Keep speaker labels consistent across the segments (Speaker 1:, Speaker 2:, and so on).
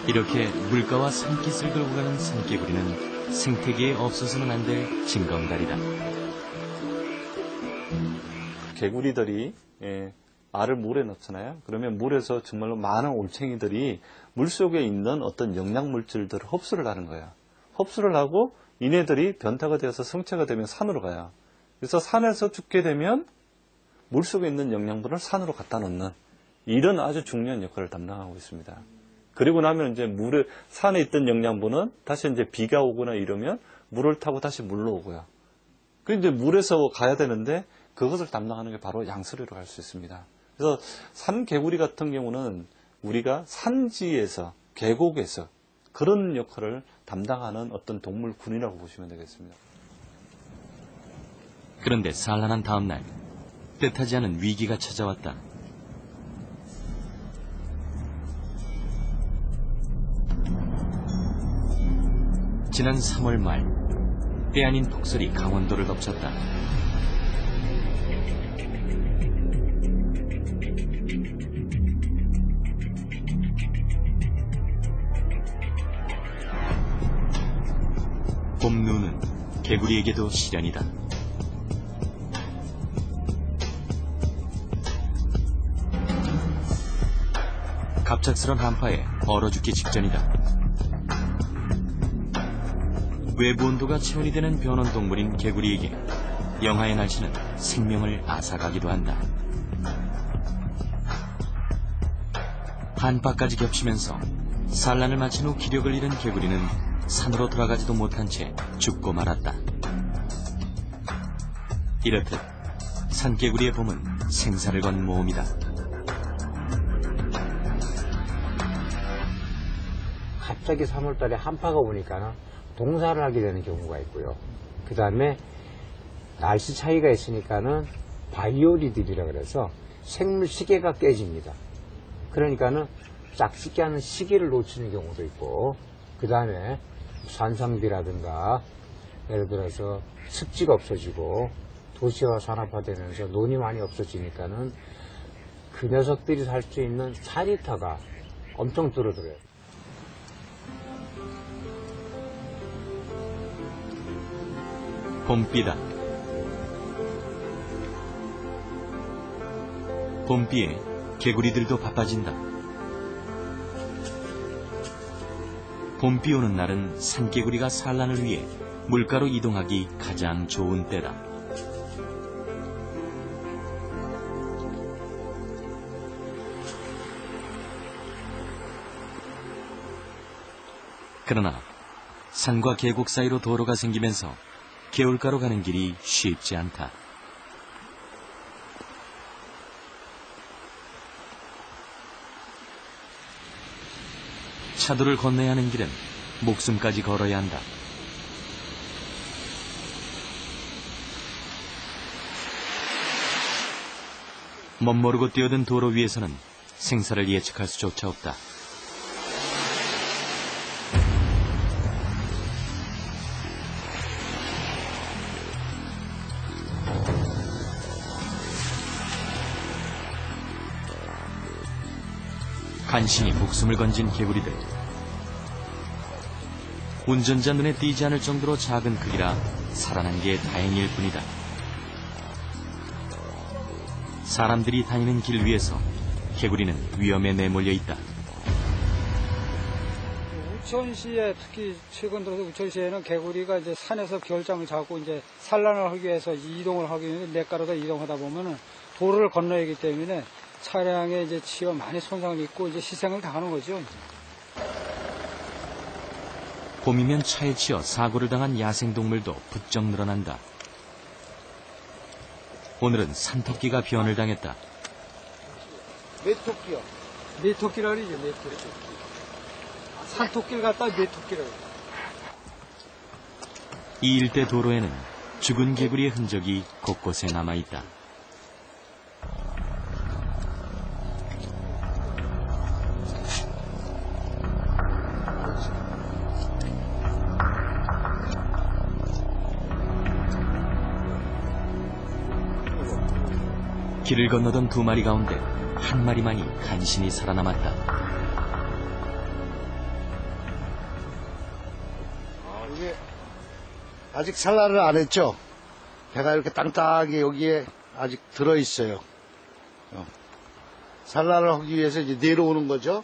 Speaker 1: 이렇게 물가와 산깃을 끌고 가는 산개구리는 생태계에 없어서는 안 될 징검다리다.
Speaker 2: 개구리들이 알을 물에 넣잖아요. 그러면 물에서 정말로 많은 올챙이들이 물속에 있는 어떤 영양물질들을 흡수를 하는 거예요. 흡수를 하고 이네들이 변타가 되어서 성체가 되면 산으로 가요. 그래서 산에서 죽게 되면 물속에 있는 영양분을 산으로 갖다 놓는 이런 아주 중요한 역할을 담당하고 있습니다. 그리고 나면 이제 산에 있던 영양분은 다시 이제 비가 오거나 이러면 물을 타고 다시 물로 오고요. 그 이제 물에서 가야 되는데 그것을 담당하는 게 바로 양서류로 갈 수 있습니다. 그래서 산개구리 같은 경우는 우리가 산지에서, 계곡에서 그런 역할을 담당하는 어떤 동물군이라고 보시면 되겠습니다.
Speaker 1: 그런데 산란한 다음 날 뜻하지 않은 위기가 찾아왔다. 지난 3월 말, 때 아닌 폭설이 강원도를 덮쳤다. 봄 눈은 개구리에게도 시련이다. 갑작스런 한파에 얼어 죽기 직전이다. 외부 온도가 체온이 되는 변온동물인 개구리에게 영하의 날씨는 생명을 앗아가기도 한다. 한파까지 겹치면서 산란을 마친 후 기력을 잃은 개구리는 산으로 돌아가지도 못한 채 죽고 말았다. 이렇듯 산개구리의 봄은 생사를 건 모험이다.
Speaker 3: 갑자기 3월달에 한파가 오니까 동사를 하게 되는 경우가 있고요. 그 다음에 날씨 차이가 있으니까는 바이오리들이라 그래서 생물 시계가 깨집니다. 그러니까는 짝짓기 하는 시기를 놓치는 경우도 있고, 그 다음에 산성비라든가 예를 들어서 습지가 없어지고 도시화 산업화되면서 논이 많이 없어지니까는 그 녀석들이 살 수 있는 산이터가 엄청 줄어들어요.
Speaker 1: 봄비다. 봄비에 개구리들도 바빠진다. 봄비 오는 날은 산개구리가 산란을 위해 물가로 이동하기 가장 좋은 때다. 그러나 산과 계곡 사이로 도로가 생기면서 개울가로 가는 길이 쉽지 않다. 차도를 건너야 하는 길은 목숨까지 걸어야 한다. 멋모르고 뛰어든 도로 위에서는 생사를 예측할 수조차 없다. 간신히 목숨을 건진 개구리들. 운전자 눈에 띄지 않을 정도로 작은 크기라 살아난 게 다행일 뿐이다. 사람들이 다니는 길 위에서 개구리는 위험에 내몰려 있다.
Speaker 4: 우천시에 특히 최근 들어서 우천시에는 개구리가 이제 산에서 겨울잠을 자고 이제 산란을 하기 위해서 이동을 하기 위해서 냇가로다 이동하다 보면은 도로를 건너야 하기 때문에 차량에 이제 치여 많이 손상을 입고 이제 희생을 당하는 거죠.
Speaker 1: 봄이면 차에 치여 사고를 당한 야생동물도 부쩍 늘어난다. 오늘은 산토끼가 변을 당했다.
Speaker 4: 메토끼요. 메토끼라 그러죠, 메토끼. 산토끼를 갖다 메토끼라 그러죠.
Speaker 1: 이 일대 도로에는 죽은 개구리의 흔적이 곳곳에 남아있다. 길을 건너던 두 마리 가운데 한 마리만이 간신히 살아남았다.
Speaker 5: 아직 산란을 안 했죠. 배가 이렇게 땅땅하게 여기에 아직 들어있어요. 산란을 하기 위해서 이제 내려오는 거죠.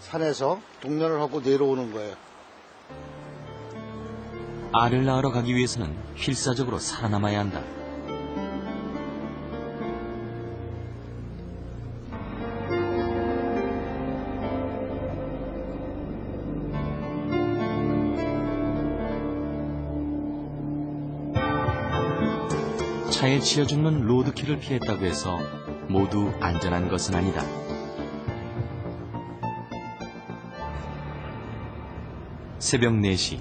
Speaker 5: 산에서 동면을 하고 내려오는 거예요.
Speaker 1: 알을 낳으러 가기 위해서는 필사적으로 살아남아야 한다. 차에 치여 죽는 로드킬을 피했다고 해서 모두 안전한 것은 아니다. 새벽 4시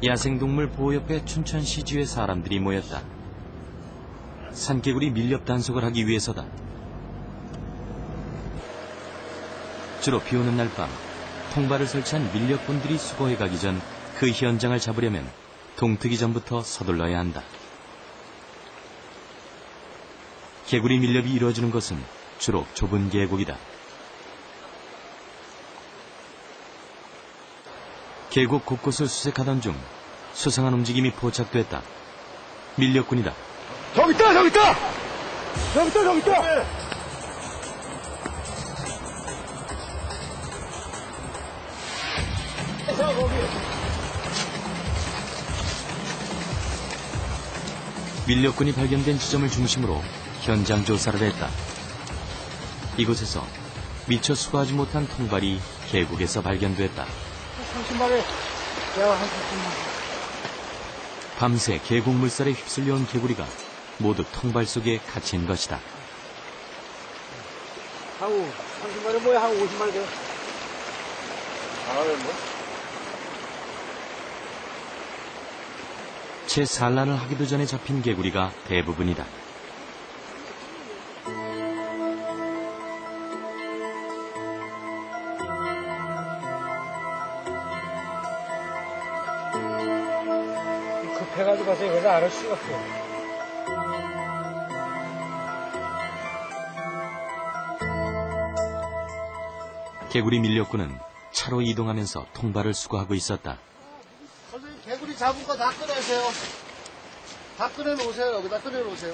Speaker 1: 야생동물 보호협회 춘천시지회 사람들이 모였다. 산개구리 밀렵 단속을 하기 위해서다. 주로 비오는 날 밤 통발을 설치한 밀렵꾼들이 수거해 가기 전 그 현장을 잡으려면 동트기 전부터 서둘러야 한다. 개구리 밀렵이 이루어지는 것은 주로 좁은 계곡이다. 계곡 곳곳을 수색하던 중 수상한 움직임이 포착됐다. 밀렵꾼이다.
Speaker 5: 저기 있다! 저기 있다! 저기 있다! 저기 있다!
Speaker 1: 밀렵꾼이 발견된 지점을 중심으로 현장 조사를 했다. 이곳에서 미처 수거하지 못한 통발이 계곡에서 발견됐다. 밤새 계곡 물살에 휩쓸려온 개구리가 모두 통발 속에 갇힌 것이다.
Speaker 3: 한 30마리 뭐야? 한 50마리 돼.
Speaker 1: 채 산란을 하기도 전에 잡힌 개구리가 대부분이다.
Speaker 4: 급해가지고 가서 여기서 알을 수가 없어.
Speaker 1: 개구리 밀렵꾼은 차로 이동하면서 통발을 수거하고 있었다.
Speaker 5: 선생님, 개구리 잡은 거 다 꺼내세요. 다 꺼내놓으세요. 여기다 꺼내놓으세요.